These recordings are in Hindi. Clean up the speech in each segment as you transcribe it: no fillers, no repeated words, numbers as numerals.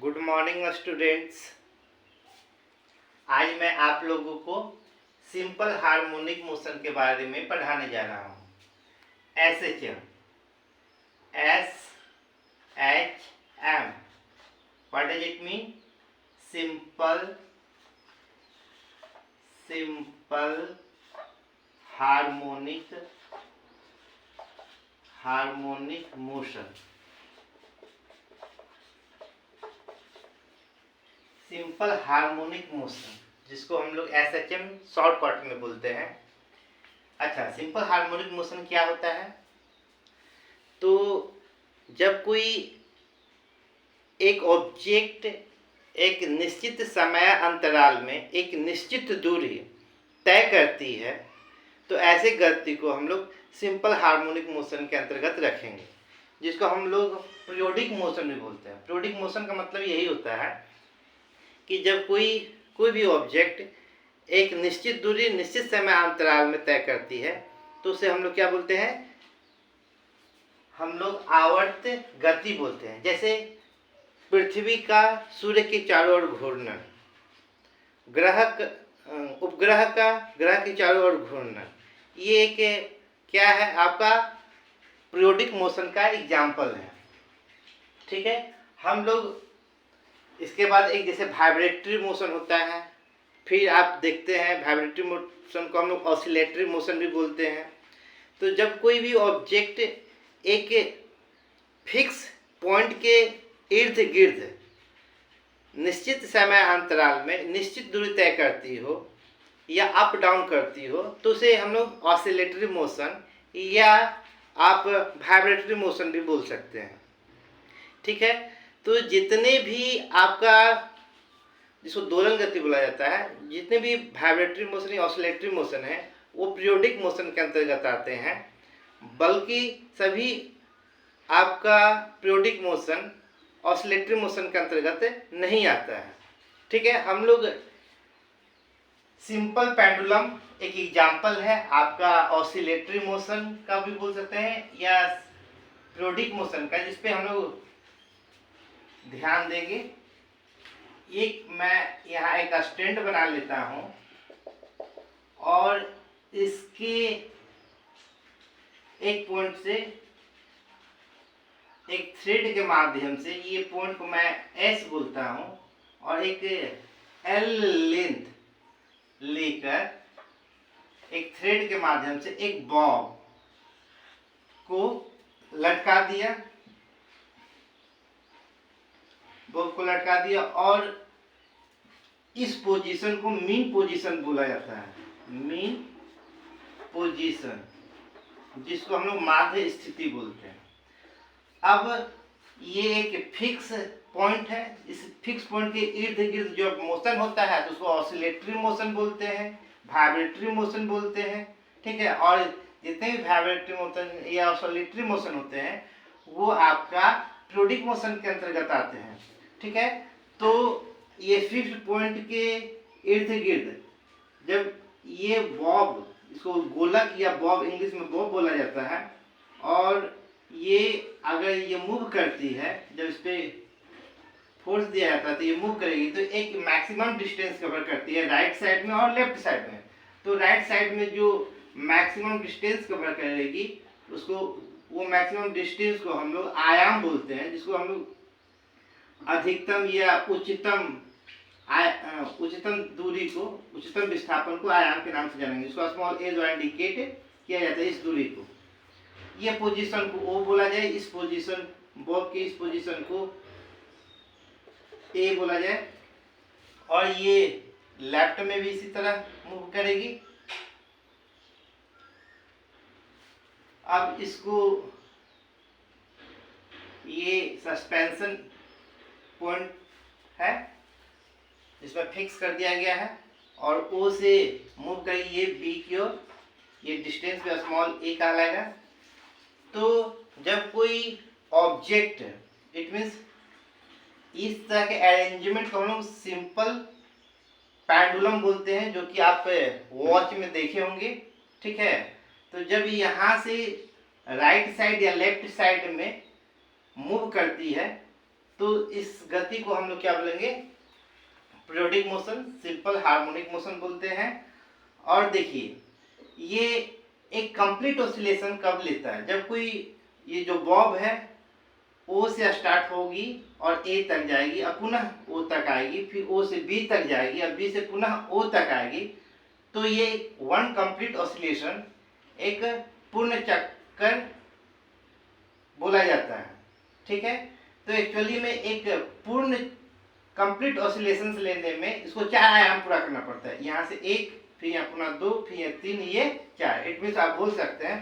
Good morning students. आज मैं आप लोगों को सिंपल हार्मोनिक मोशन के बारे में पढ़ाने जा रहा हूँ। SHM, SHM, what does it mean? Simple harmonic motion. Simple harmonic motion, जिसको हम लोग SHM शॉर्टकट में बोलते हैं। अच्छा, सिंपल हार्मोनिक मोशन क्या होता है? तो जब कोई एक ऑब्जेक्ट एक निश्चित समय अंतराल में एक निश्चित दूरी तय करती है, तो ऐसे गति को हम लोग सिंपल हार्मोनिक मोशन के अंतर्गत रखेंगे, जिसको हम लोग पीरियोडिक मोशन भी बोलते हैं। पीरियोडिक मोशन का मतलब यही होता है कि जब कोई भी ऑब्जेक्ट एक निश्चित दूरी निश्चित समय अंतराल में तय करती है, तो उसे हम लोग क्या बोलते हैं? हम लोग आवर्त गति बोलते हैं। जैसे पृथ्वी का सूर्य के चारों ओर घूर्णन, उपग्रह का ग्रह के चारों ओर घूर्णन, ये एक क्या है? आपका पीरियोडिक मोशन का एग्जाम्पल है। ठीक है। हम लोग इसके बाद एक जैसे वाइब्रेटरी मोशन होता है, फिर आप देखते हैं वाइब्रेटरी मोशन को हम लोग ऑसिलेटरी मोशन भी बोलते हैं। तो जब कोई भी ऑब्जेक्ट एक फिक्स पॉइंट के इर्द गिर्द निश्चित समय अंतराल में निश्चित दूरी तय करती हो या अप डाउन करती हो, तो उसे हम लोग ऑसिलेटरी मोशन या आप वाइब्रेटरी मोशन भी बोल सकते हैं। ठीक है। तो जितने भी आपका, जिसको दोलन गति बोला जाता है, जितने भी वाइब्रेटरी मोशन या ऑसिलेटरी मोशन है, वो पीरियोडिक मोशन के अंतर्गत आते हैं। बल्कि सभी आपका पीरियोडिक मोशन ऑसिलेटरी मोशन के अंतर्गत नहीं आता है। ठीक है। हम लोग सिंपल पेंडुलम एक एग्जाम्पल है आपका ऑसिलेटरी मोशन का भी बोल सकते हैं या पीरियोडिक मोशन का, जिसपे हम लोग ध्यान देंगे। एक मैं यहाँ एक स्टैंड बना लेता हूँ और इसके एक पॉइंट से एक थ्रेड के माध्यम से ये पॉइंट को मैं S बोलता हूँ और एक L लेंथ लेकर एक थ्रेड के माध्यम से एक बॉब को लटका दिया, और इस पोजीशन को मीन पोजीशन बोला जाता है। मीन पोजीशन, जिसको हम लोग माध्य स्थिति बोलते हैं। अब ये एक फिक्स पॉइंट है। इस फिक्स पॉइंट के इर्द गिर्द जो मोशन होता है, तो उसको ऑसिलेटरी मोशन बोलते हैं, वाइब्रेटरी मोशन बोलते हैं। ठीक है। और जितने भी वाइब्रेटरी मोशन या ऑसिलेटरी मोशन होते हैं, वो आपका पीरियोडिक मोशन के अंतर्गत आते हैं। ठीक है। तो ये फिक्स पॉइंट के इर्द गिर्द जब ये बॉब, इसको गोलक या बॉब, इंग्लिश में बॉब बोला जाता है, और ये अगर ये मूव करती है, जब इस पे फोर्स दिया जाता है तो ये मूव करेगी, तो एक मैक्सिमम डिस्टेंस कवर करती है राइट साइड में और लेफ्ट साइड में। तो राइट साइड में जो मैक्सिमम डिस्टेंस कवर करेगी, उसको, वो मैक्सिमम डिस्टेंस को हम लोग आयाम बोलते हैं, जिसको हम लोग अधिकतम या उच्चतम दूरी को, उच्चतम विस्थापन को आयाम के नाम से जानेंगे। इसको स्मॉल a द्वारा इंडिकेट किया जाता है, इस दूरी को। ये पोजीशन को O बोला जाए, इस पोजीशन बॉब की इस पोजीशन को A बोला जाए, और ये लेफ्ट में भी इसी तरह मूव करेगी। अब इसको, ये सस्पेंशन पॉइंट है, इसमें फिक्स कर दिया गया है, और O से मूव करेगी ये B की ओर। ये डिस्टेंस पे स्मॉल a कहलाएगा। तो जब कोई ऑब्जेक्ट, इट मीन्स इस तरह के अरेंजमेंट को हम लोग सिंपल पेंडुलम बोलते हैं, जो कि आप वॉच में देखे होंगे। ठीक है। तो जब यहाँ से राइट साइड या लेफ्ट साइड में मूव करती है, तो इस गति को हम लोग क्या बोलेंगे, periodic motion, simple harmonic motion बोलते हैं। और देखिए ये एक कंप्लीट ऑसिलेशन कब लेता है, जब कोई ये जो बॉब है ओ से स्टार्ट होगी और ए तक जाएगी और पुनः ओ तक आएगी, फिर ओ से बी तक जाएगी और बी से पुनः ओ तक आएगी, तो ये वन कंप्लीट ऑसिलेशन, एक पूर्ण चक्कर बोला जाता है। ठीक है, तो एक्चुअली में एक पूर्ण कंप्लीट ऑसिलेशन लेने में इसको 4 आयाम पूरा करना पड़ता है। यहाँ से 1, फिर यहाँ पुनः 2, फिर यहाँ 3, ये 4। इट मीन्स आप बोल सकते हैं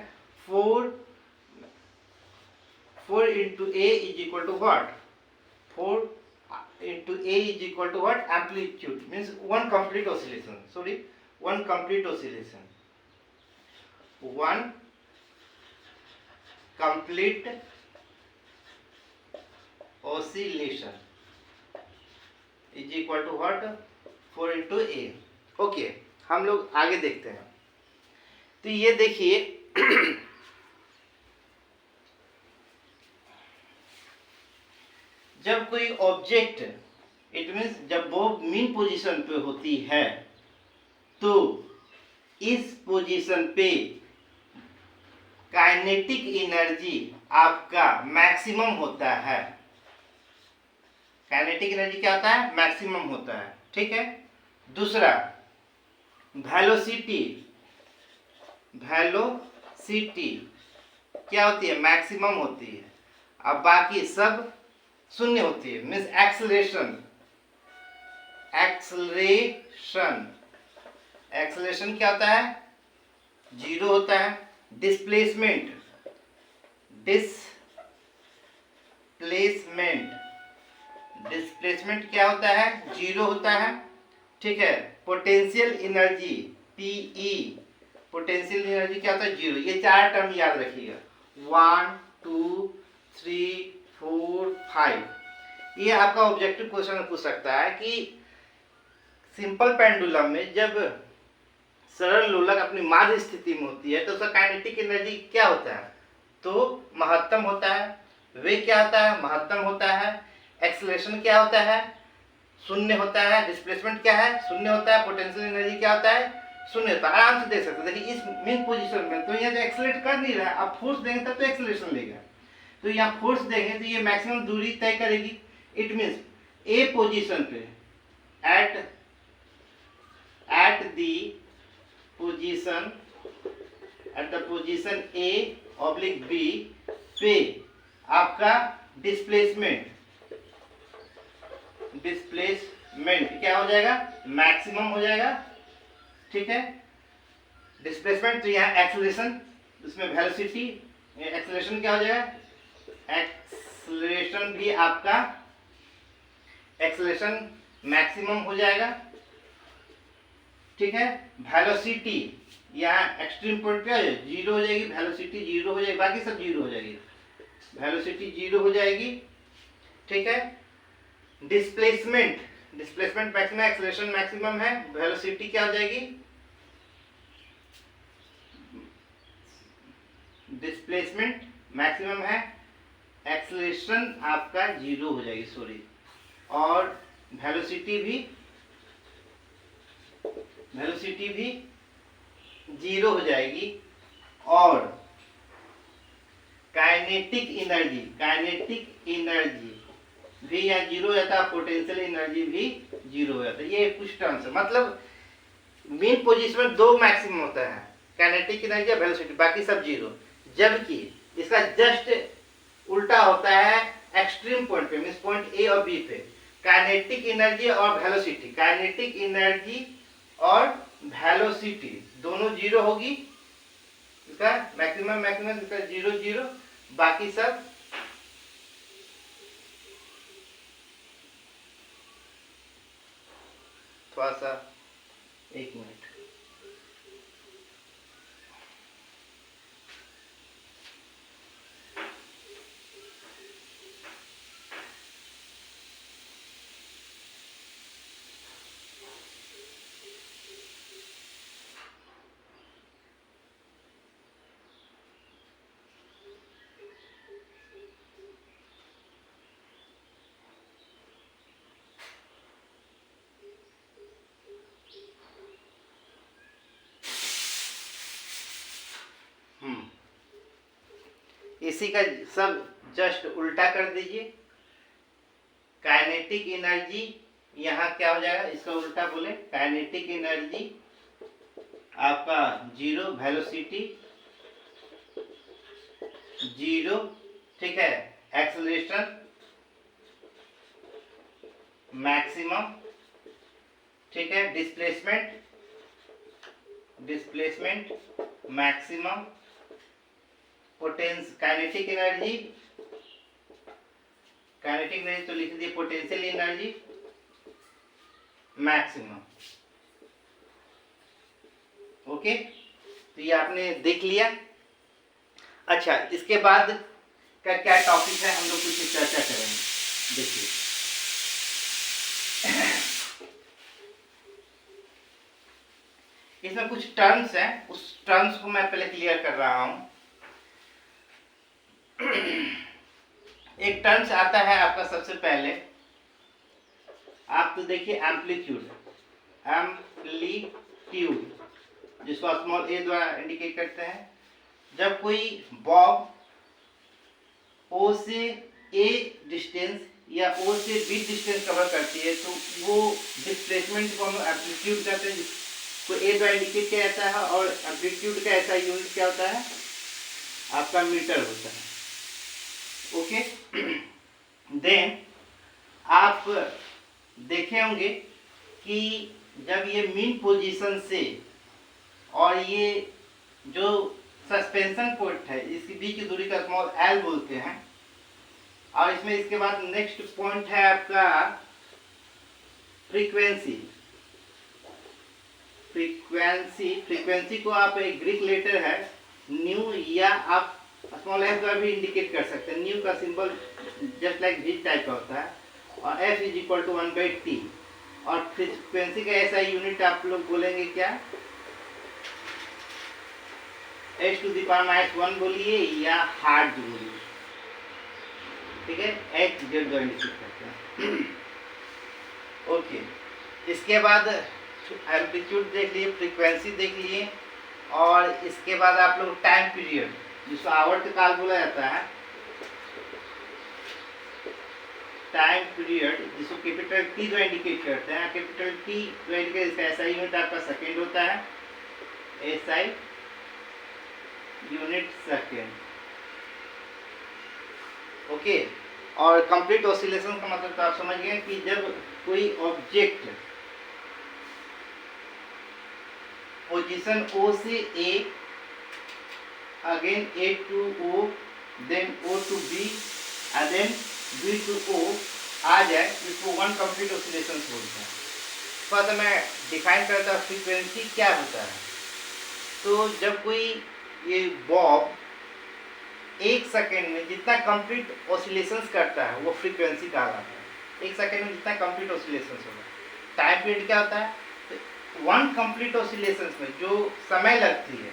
4 into A is equal to what? 4 into A is equal to what? Amplitude, means one complete oscillation. Sorry, one complete oscillation. One complete oscillation is equal to what? 4 into A. Okay, हम लोग आगे देखते हैं। तो ये देखिए जब कोई ऑब्जेक्ट, इट मीन्स जब वो मीन पोजीशन पे होती है, तो इस पोजीशन पे काइनेटिक एनर्जी आपका मैक्सिमम होता है। काइनेटिक एनर्जी क्या होता है? मैक्सिमम होता है। ठीक है, दूसरा वेलोसिटी, वेलोसिटी क्या होती है? मैक्सिमम होती है। अब बाकी सब शून्य होती है, मीन्स एक्सेलरेशन, एक्सेलरेशन, एक्सेलरेशन क्या होता है? 0 होता है। डिस्प्लेसमेंट, डिस्प्लेसमेंट, डिस्प्लेसमेंट क्या होता है? 0 होता है। ठीक है, potential energy, PE, potential energy क्या होता है? 0। ये 4 टर्म याद रखिएगा, 1 2 3 4 5। ये आपका ऑब्जेक्टिव क्वेश्चन पूछ सकता है कि सिंपल पेंडुलम में जब सरल लोलक अपनी माध्य स्थिति में होती है तो उसका काइनेटिक एनर्जी क्या होता है? तो महत्तम होता है। वेग क्या होता है? महत्तम होता है। एक्सेलरेशन क्या होता है? शून्य होता है। डिस्प्लेसमेंट क्या है? शून्य होता है। पोटेंशियल एनर्जी क्या होता है? शून्य होता है। आराम से देख सकते हैं। देखिए इस मीन पोजीशन में तो यहाँ जो एक्सेलरेट कर नहीं रहा है, आप फोर्स देंगे तब तो एक्सेलरेशन लेगा। तो यहाँ फोर्स देंगे तो ये मैक्सिमम दूरी तय करेगी। इट मीन्स ए पोजीशन पे, at the position A oblique B पे आपका डिस्प्लेसमेंट क्या हो जाएगा? मैक्सिमम हो जाएगा। ठीक है, डिस्प्लेसमेंट, तो यहाँ एक्सेलरेशन, उसमें वेलोसिटी, एक्सेलरेशन क्या हो जाएगा? एक्सेलरेशन भी आपका एक्सेलरेशन मैक्सिमम हो जाएगा। ठीक है, वेलोसिटी यहाँ एक्सट्रीम पॉइंट पे 0 हो जाएगी, वेलोसिटी 0 हो जाएगी, बाकी सब 0 हो जाएगी, वेलोसिटी 0 हो जाएगी। ठीक है, displacement, displacement maximum, acceleration maximum है, वेलोसिटी क्या हो जाएगी? डिस्प्लेसमेंट मैक्सिमम है, एक्सेलरेशन आपका 0 हो जाएगी, सॉरी, और वेलोसिटी भी 0 हो जाएगी। और काइनेटिक एनर्जी भी यहाँ 0 हो जाता है, पोटेंशियल एनर्जी भी 0 हो जाता है। ये कुछ टर्म्स है, मतलब मेन पोजीशन में 2 मैक्सिमम होता है, काइनेटिक एनर्जी और वेलोसिटी, बाकी सब 0। जबकि इसका जस्ट उल्टा होता है एक्सट्रीम पॉइंट पे, मींस पॉइंट ए और बी पे, काइनेटिक एनर्जी और वेलोसिटी, काइनेटिक एनर्जी और वेलोसिटी दोनों 0 होगी। इसका मैक्सिमम इसका 0, बाकी सब थोड़ा सा 1 मिनट। इसी का सब जस्ट उल्टा कर दीजिए। काइनेटिक एनर्जी यहाँ क्या हो जाएगा, इसका उल्टा बोले, काइनेटिक एनर्जी आपका जीरो, वेलोसिटी जीरो, ठीक है, एक्सेलरेशन मैक्सिमम, ठीक है, डिस्प्लेसमेंट मैक्सिमम, काइनेटिक एनर्जी तो लिख दिए पोटेंशियल एनर्जी मैक्सिमम। ओके, तो ये आपने देख लिया। अच्छा, इसके बाद का क्या टॉपिक है, हम लोग कुछ चर्चा करेंगे। देखिए इसमें कुछ टर्म्स हैं, उस टर्म्स को मैं पहले क्लियर कर रहा हूं। एक टर्म्स आता है आपका सबसे पहले, आप तो देखिए एम्पलीट्यूड, जिसको स्मॉल ए द्वारा इंडिकेट करते हैं। जब कोई बॉब ओ से ए डिस्टेंस या ओ से बी डिस्टेंस कवर करती है तो वो डिस्प्लेसमेंट को हम एम्पलीट्यूड कहते हैं, जिसको ए द्वारा इंडिकेट किया जाता है। और एम्पलीट्यूड का ऐसा यूनिट क्या होता है, आपका मीटर होता है। ओके, देन आप देखे होंगे कि जब ये मीन पोजीशन से और ये जो सस्पेंशन पॉइंट है इसके बीच की दूरी का स्मॉल एल बोलते हैं। और इसमें इसके बाद नेक्स्ट पॉइंट है आपका फ्रीक्वेंसी। फ्रीक्वेंसी को आप एक ग्रीक लेटर है न्यू, या आप स्मॉल एफ द्वारा भी इंडिकेट कर सकते हैं। न्यू का सिंबल जस्ट लाइक जी टाइप का होता है, और F is equal to 1/t। और फ्रीक्वेंसी का ऐसा यूनिट आप लोग बोलेंगे क्या, h⁻⁻1 बोलिए या हार्ट्ज बोलिए, ठीक है, h जेड द्वारा इंडिकेट करते हैं। ओके, इसके बाद एम्पलीट्यूड देख लिए, फ्रीक्वेंसी देख लिए, और इसके बाद आप लोग टाइम पीरियड, जिसको आवर्तकाल बोला जाता है, टाइम पीरियड जिसको कैपिटल टी द्वारा इंडिकेट करते हैं। कैपिटल टी द्वारा इंडिकेट, इसका ऐसा यूनिट आपका सेकेंड होता है, एसआई यूनिट सेकेंड। ओके, और कंप्लीट ऑसिलेशन का मतलब तो आप समझ गए कि जब कोई ऑब्जेक्ट पोजीशन ओ से A, again A to O, then O to B, and then B to O आ जाए, इसको वन कंप्लीट ऑसिलेशन बोलते हैं। फर्स्ट मैं डिफाइन करता हूँ फ्रीक्वेंसी क्या होता है। तो जब कोई ये बॉब एक सेकेंड में जितना कंप्लीट ऑसिलेशंस करता है वो फ्रीक्वेंसी कहलाता है। एक सेकेंड में जितना कंप्लीट ऑसिलेशंस होगा। टाइम पीरियड क्या होता है, तो वन कंप्लीट ऑसिलेशंस में जो समय लगती है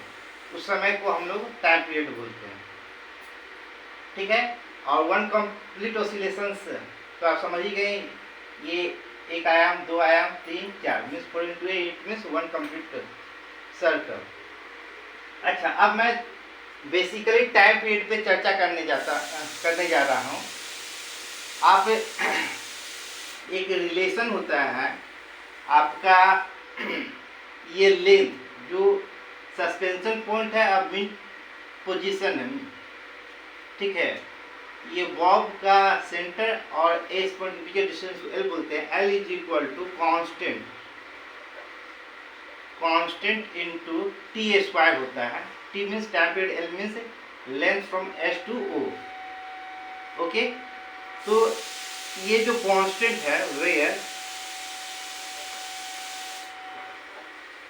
उस समय को हम लोग टाइम पीरियड बोलते हैं, ठीक है। और वन कंप्लीट ऑसिलेशंस तो आप समझ ही गए, ये एक आयाम, दो आयाम, तीन, चार, means 4 into 8 means one complete circle. अच्छा, अब मैं बेसिकली टाइम पीरियड पे चर्चा करने जा रहा हूँ। आप एक रिलेशन होता है आपका, ये लेंथ जो सस्पेंशन पॉइंट है और मिड पोजीशन है, ठीक है, ये बॉब का सेंटर और एस पॉइंट के बीच का डिस्टेंस एल बोलते हैं। L is equal to constant into T square होता है। T means time period, L means length from S to O. Okay, तो ये जो कांस्टेंट है वेयर,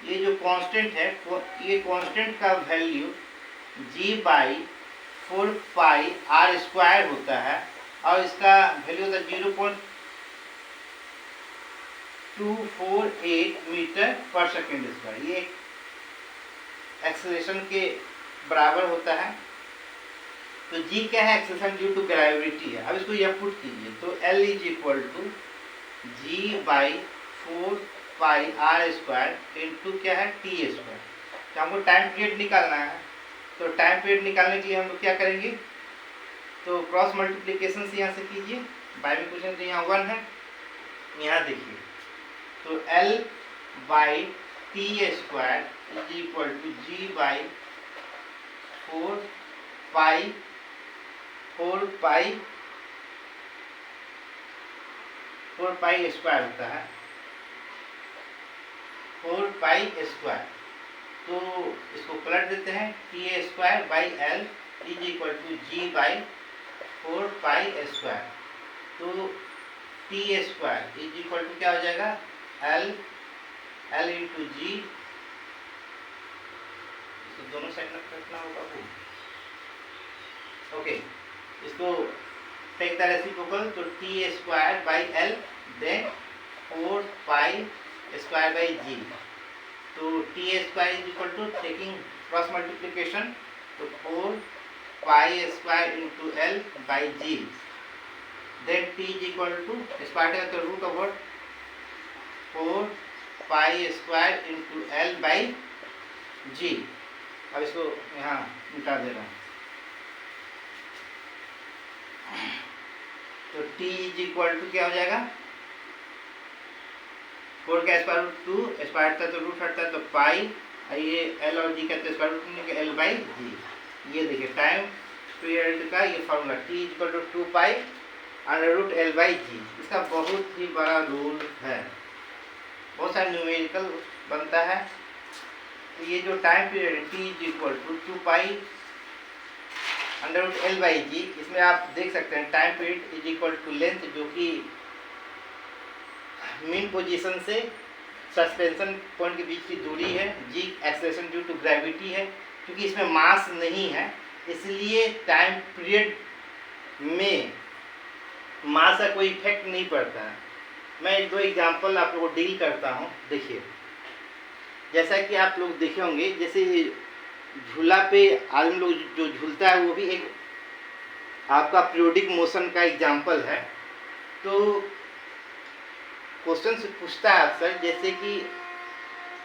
ये जो कांस्टेंट है, ये कांस्टेंट का वैल्यू g/4πr² होता है, और इसका वैल्यू होता है 0.248 मीटर पर सेकेंड स्क्वायर। ये एक्सेलरेशन के बराबर होता है। तो g क्या है, एक्सेलरेशन ड्यू टू ग्रेविटी है। अब इसको यह पुट कीजिए, तो L is equal to g/4πr² into क्या है, टी स्क्वायर। तो हमको टाइम पीरियड निकालना है, तो टाइम पीरियड निकालने के लिए हम लोग क्या करेंगे, तो क्रॉस मल्टीप्लीकेशन से यहाँ से कीजिए, बाई में क्वेश्चन तो यहाँ 1 है, यहाँ देखिए तो L by T square is equal to G by 4 pi 4 pi square होता है, 4 पाई स्क्वायर। तो इसको पलट देते हैं, T square by L is equal to G by 4 pi square. तो T square is equal to क्या हो जाएगा, एल इंटू जी, इसको दोनों साइड में रखना होगा वो। ओके, इसको टेक द रेसिप्रोकल, तो T square by L then 4 pi square by G. तो T square is equal to taking cross multiplication, तो 4 pi square into L by G, then T is equal to square का तो root over 4 pi square into L by G. अब इसको यहाँ मिटा दे रहा हूँ, तो t इज इक्वल टू क्या हो जाएगा, 4 का स्क्वायर रूट 2, स्क्वायर हटता तो रूट हटता तो पाई, ये l और g का तो स्क्वायर रूट नहीं, l बाई जी। ये देखिए टाइम पीरियड का ये formula, t is equal to 2 pi under root l by G. इसका बहुत ही बड़ा रूल है, बहुत सारा न्यूमेरिकल बनता है। तो ये जो time period t is equal to 2 pi under root L by G, इसमें आप देख सकते हैं time period is equal to length, जो कि मीन पोजीशन से सस्पेंशन पॉइंट के बीच की दूरी है, G acceleration due to gravity है। क्योंकि इसमें मास नहीं है इसलिए टाइम पीरियड में मास का कोई इफेक्ट नहीं पड़ता है। मैं 2 एग्जांपल आप लोगों को डील करता हूँ। देखिए, जैसा कि आप लोग देखे होंगे, जैसे झूला पे आदमी लोग जो झूलता है वो भी एक आपका पीरियोडिक मोशन का एग्जांपल है। तो क्वेश्चन से पूछता है अक्सर, जैसे कि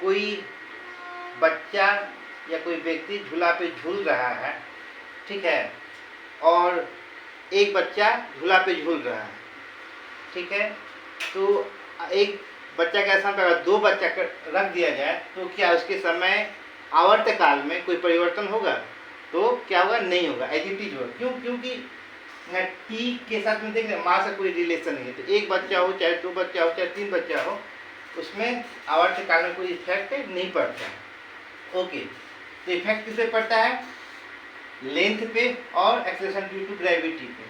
कोई बच्चा या कोई व्यक्ति झूला पे झूल रहा है, ठीक है, और एक बच्चा झूला पे झूल रहा है, ठीक है। तो एक बच्चा का स्थान पर अगर 2 बच्चा रख दिया जाए तो क्या उसके समय आवर्तकाल में कोई परिवर्तन होगा? तो क्या होगा? नहीं होगा, एज इट इज होगा। क्यों? क्योंकि टी के साथ में देख रहे मास का कोई रिलेशन नहीं है। तो एक बच्चा हो, चाहे 2 बच्चा हो, चाहे 3 बच्चा हो, उसमें आवर्तकाल में कोई इफेक्ट नहीं पड़ता है। ओके, तो इफेक्ट किस पे पड़ता है? लेंथ पे और एक्सेलरेशन ड्यू टू ग्रेविटी पे।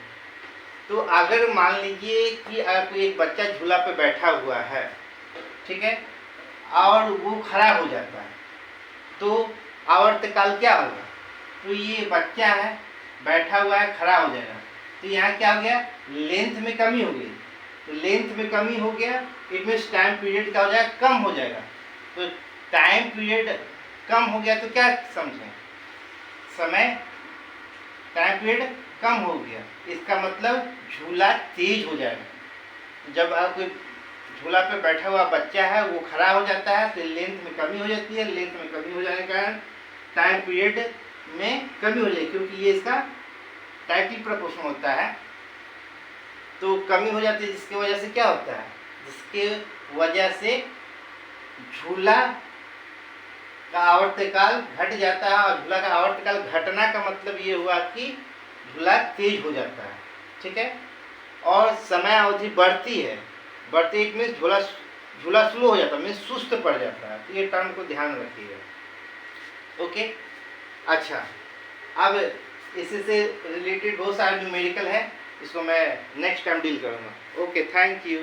तो अगर मान लीजिए कि अगर कोई एक बच्चा झूला पे बैठा हुआ है, ठीक है, और वो खड़ा हो जाता है, तो आवर्तकाल क्या होगा? तो ये बच्चा है, बैठा हुआ है, खड़ा हो जाएगा, तो यहाँ क्या हो गया? लेंथ में कमी हो गई। तो लेंथ में कमी हो गया, इट मीन्स टाइम पीरियड क्या हो जाएगा? कम हो जाएगा। तो टाइम पीरियड कम हो गया तो क्या समझें? समय, टाइम पीरियड कम हो गया, इसका मतलब झूला तेज हो जाएगा। जब आप कोई झूला पे बैठा हुआ बच्चा है, वो खड़ा हो जाता है, तो लेंथ में कमी हो जाती है। लेंथ में कमी हो जाने के कारण टाइम पीरियड में कमी हो जाएगी, क्योंकि ये इसका डायरेक्टली प्रोपोर्शनल होता है। तो कमी हो जाती है, जिसकी वजह से क्या होता है? जिसके वजह से झूला का आवर्तकाल घट जाता है। और झूला का आवर्तकाल घटना का मतलब ये हुआ कि झूला तेज हो जाता है, ठीक है, और समय अवधि बढ़ती है। बढ़ती इट मीन्स झूला स्लो हो जाता है, मीन्स सुस्त पड़ जाता है। तो ये टर्म को ध्यान रखिएगा। ओके, अच्छा, अब इससे रिलेटेड बहुत सारे न्यूमेरिकल है, इसको मैं नेक्स्ट टाइम डील करूँगा। Okay, thank you.